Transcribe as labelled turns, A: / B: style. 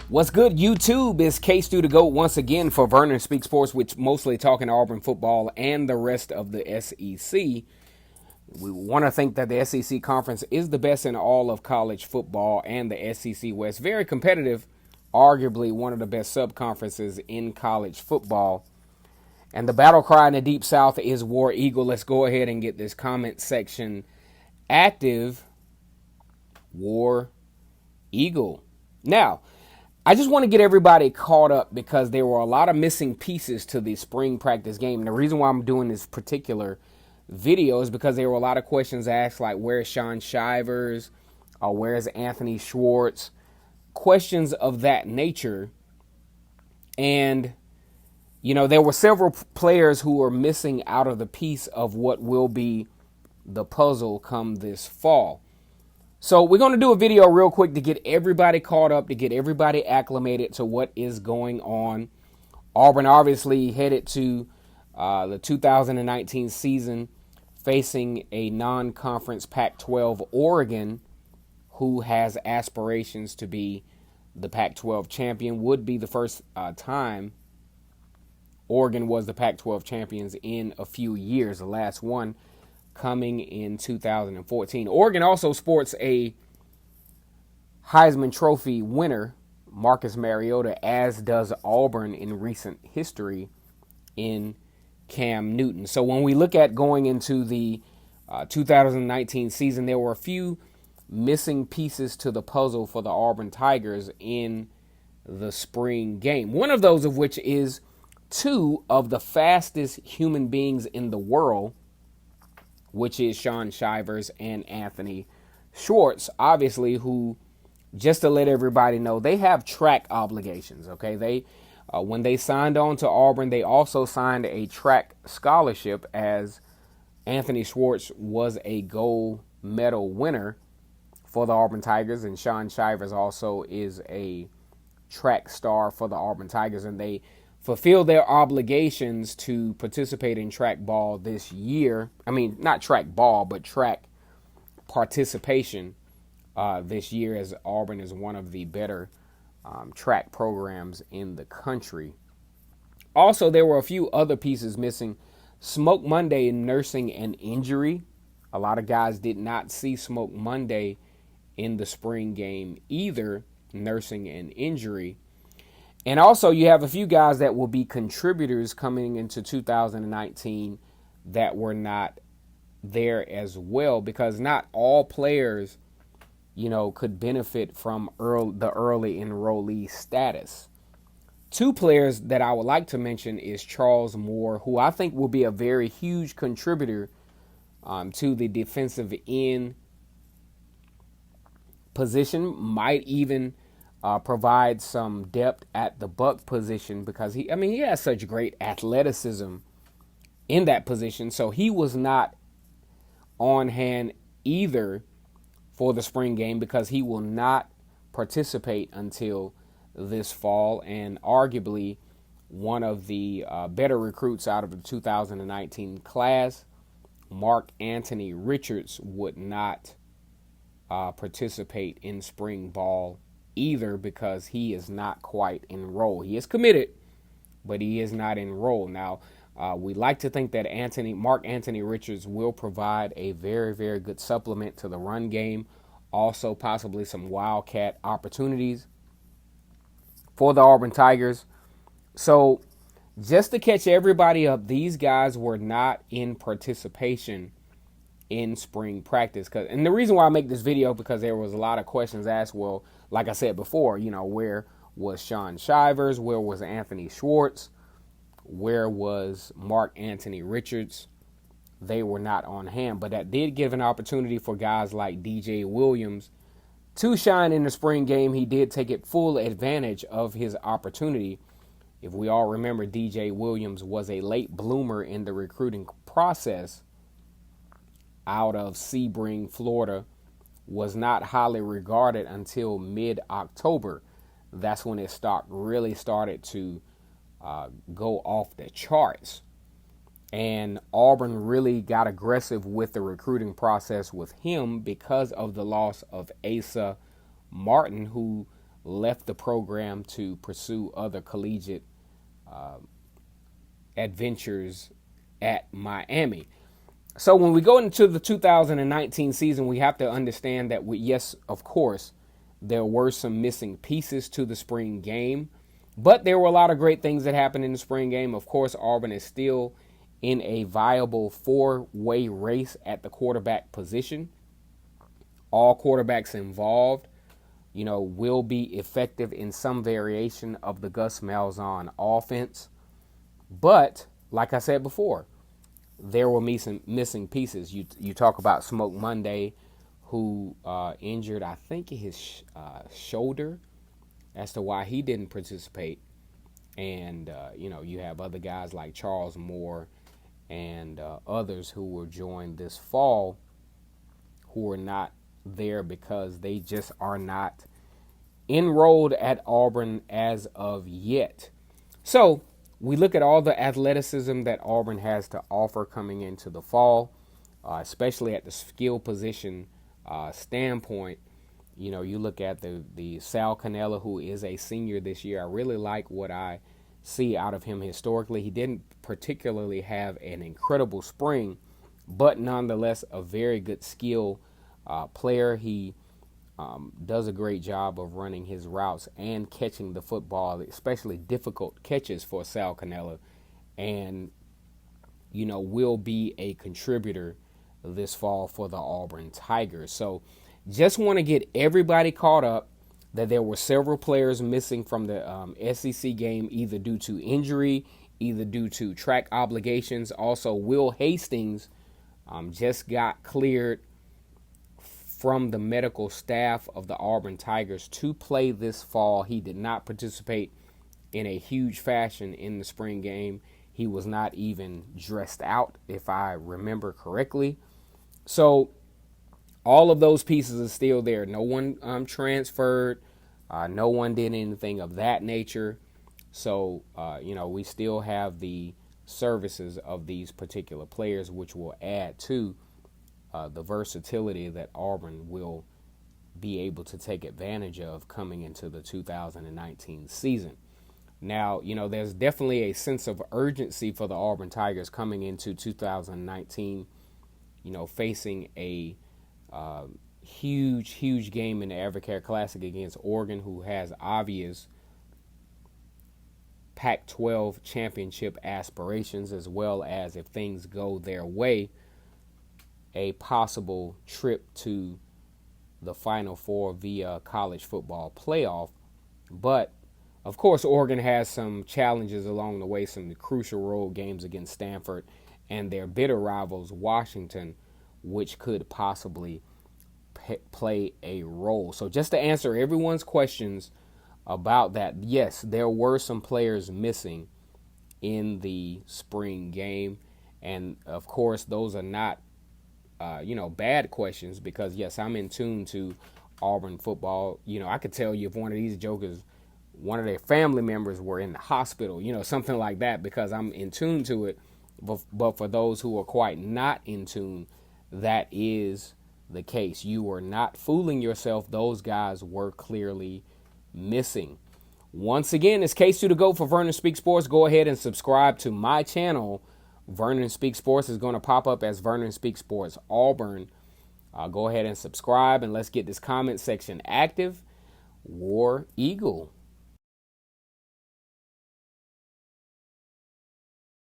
A: What's good, YouTube? It's K-Stu the GOAT once again for Vernon Speak Sports, which mostly talking Auburn football and the rest of the SEC. We want to think that the SEC conference is the best in all of college football and the SEC West. Very competitive, arguably one of the best sub-conferences in college football. And the battle cry in the Deep South is War Eagle. Let's go ahead and get this comment section active. War Eagle. Now, I just want to get everybody caught up because there were a lot of missing pieces to the spring practice game. And the reason why I'm doing this particular video is because there were a lot of questions asked, like where's Shaun Shivers, or where's Anthony Schwartz, questions of that nature. And, you know, there were several players who were missing out of the piece of what will be the puzzle come this fall. So we're going to do a video real quick to get everybody caught up, to get everybody acclimated to what is going on. Auburn obviously headed to the 2019 season facing a non-conference Pac-12 Oregon, who has aspirations to be the Pac-12 champion. Would be the first time Oregon was the Pac-12 champions in a few years. The last one coming in 2014. Oregon also sports a Heisman Trophy winner, Marcus Mariota, as does Auburn in recent history in Cam Newton. So when we look at going into the 2019 season, there were a few missing pieces to the puzzle for the Auburn Tigers in the spring game. One of those of which is two of the fastest human beings in the world, which is Shaun Shivers and Anthony Schwartz, obviously, who, just to let everybody know, they have track obligations, okay? They, when they signed on to Auburn, they also signed a track scholarship, as Anthony Schwartz was a gold medal winner for the Auburn Tigers, and Shaun Shivers also is a track star for the Auburn Tigers, and they fulfill their obligations to participate in track ball this year. I mean, not track ball, but track participation this year, as Auburn is one of the better track programs in the country. Also, there were a few other pieces missing. Smoke Monday nursing an injury. A lot of guys did not see Smoke Monday in the spring game either, nursing an injury. And also, you have a few guys that will be contributors coming into 2019 that were not there as well, because not all players, you know, could benefit from the early enrollee status. Two players that I would like to mention is Charles Moore, who I think will be a very huge contributor to the defensive end position, might even provide some depth at the buck position, because he has such great athleticism in that position. So he was not on hand either for the spring game, because he will not participate until this fall, and arguably one of the better recruits out of the 2019 class, Mark Anthony Richards, would not participate in spring ball either, because he is not quite enrolled. He is committed, but he is not enrolled. Now, we like to think that Mark Anthony Richards will provide a very, very good supplement to the run game. Also, possibly some wildcat opportunities for the Auburn Tigers. So, just to catch everybody up, these guys were not in participation in spring practice. And the reason why I make this video, because there was a lot of questions asked. Well, like I said before, you know, where was Shaun Shivers? Where was Anthony Schwartz? Where was Mark Anthony Richards? They were not on hand, but that did give an opportunity for guys like DJ Williams to shine in the spring game. He did take it full advantage of his opportunity. If we all remember, DJ Williams was a late bloomer in the recruiting process out of Sebring, Florida, was not highly regarded until mid-October. That's when his stock really started to go off the charts. And Auburn really got aggressive with the recruiting process with him because of the loss of Asa Martin, who left the program to pursue other collegiate adventures at Miami. So when we go into the 2019 season, we have to understand that yes, of course, there were some missing pieces to the spring game, but there were a lot of great things that happened in the spring game. Of course, Auburn is still in a viable four-way race at the quarterback position. All quarterbacks involved, will be effective in some variation of the Gus Malzahn offense. But like I said before, there were missing pieces. You talk about Smoke Monday, who injured, I think, his shoulder as to why he didn't participate. And, you have other guys like Charles Moore and others who were joined this fall who are not there because they just are not enrolled at Auburn as of yet. So we look at all the athleticism that Auburn has to offer coming into the fall, especially at the skill position standpoint. You look at the Sal Cannella, who is a senior this year. I really like what I see out of him historically. He didn't particularly have an incredible spring, but nonetheless a very good skill player. He does a great job of running his routes and catching the football, especially difficult catches for Sal Cannella, and will be a contributor this fall for the Auburn Tigers. So just want to get everybody caught up that there were several players missing from the SEC game, either due to injury, either due to track obligations. Also, Will Hastings just got cleared from the medical staff of the Auburn Tigers to play this fall. He did not participate in a huge fashion in the spring game. He was not even dressed out, if I remember correctly. So all of those pieces are still there. No one transferred. No one did anything of that nature. So, we still have the services of these particular players, which will add to the versatility that Auburn will be able to take advantage of coming into the 2019 season. Now, there's definitely a sense of urgency for the Auburn Tigers coming into 2019, facing a huge game in the Evercare Classic against Oregon, who has obvious Pac-12 championship aspirations, as well as, if things go their way, a possible trip to the Final Four via college football playoff. But, of course, Oregon has some challenges along the way, some crucial road games against Stanford and their bitter rivals, Washington, which could possibly play a role. So just to answer everyone's questions about that, yes, there were some players missing in the spring game. And, of course, those are not bad questions because, yes, I'm in tune to Auburn football. I could tell you if one of these jokers, one of their family members were in the hospital, something like that, because I'm in tune to it. But for those who are quite not in tune, that is the case. You are not fooling yourself. Those guys were clearly missing. Once again, it's K2 to go for Vernon Speaks Sports. Go ahead and subscribe to my channel. Vernon Speaks Sports is going to pop up as Vernon Speaks Sports Auburn. Go ahead and subscribe, and let's get this comment section active. War Eagle.